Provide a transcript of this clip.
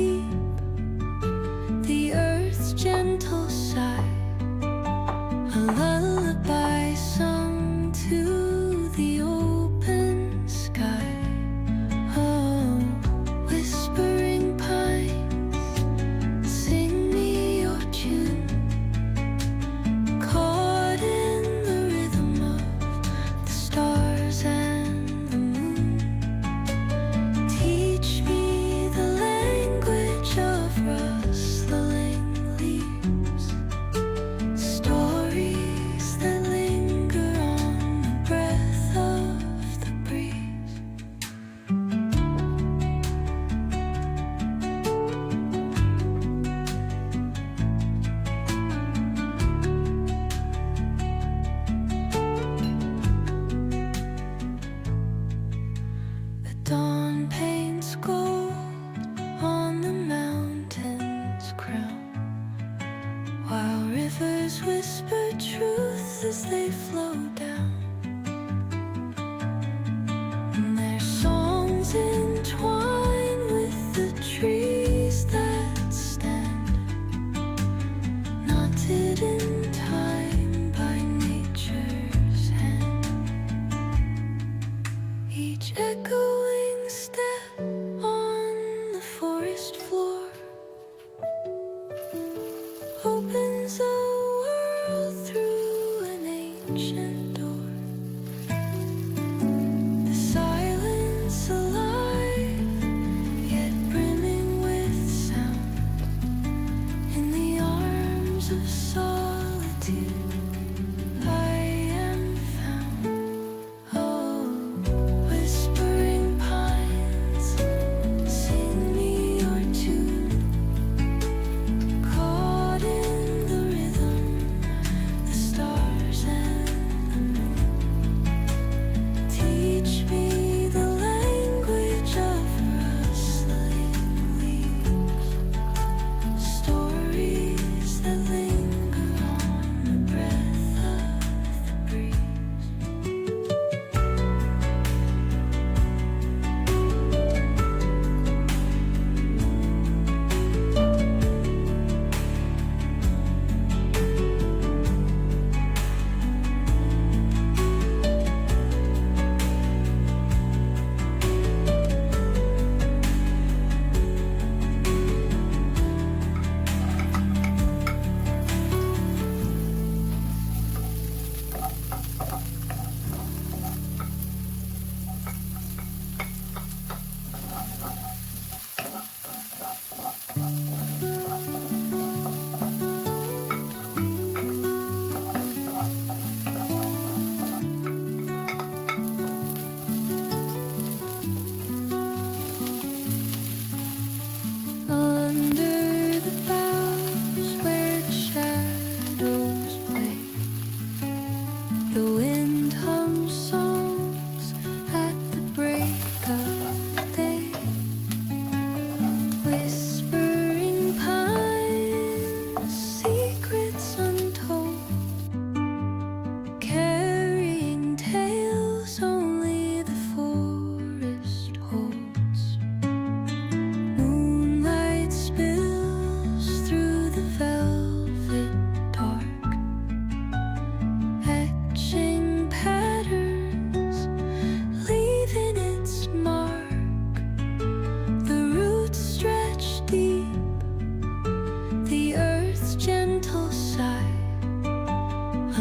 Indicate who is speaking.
Speaker 1: deep, the earth's gentle sigh, a lullaby sung to the open sky. Oh, whispering pines, sing me your tune, caught in the rhythm of the stars and the moon. Teach me the language of rustling leaves, stories that linger on the breath of the breeze. The dawn paints gold on the mountain's crown, while rivers whisper truth as they flow down. And their songs entwine with the trees that stand, knotted in time by nature's hand. Each echoing step on the forest floor opens a world through an ancient door. The silence alive, yet brimming with sound. In the arms of solitude, I am found. Oh, whispering pines, sing me your tune, caught in the rhythm, the stars and the moon. Teach me the language of rustling leaves, stories that linger on the breath of the breeze. Under the boughs where the shadows play, the wind hums songs at the break of day. Whispering pines, secrets untold, carrying tales only the forest holds. Moonlight spills through the velvet dark, etching patterns, leaving its mark. The roots stretch deep, the earth's gentle sigh, a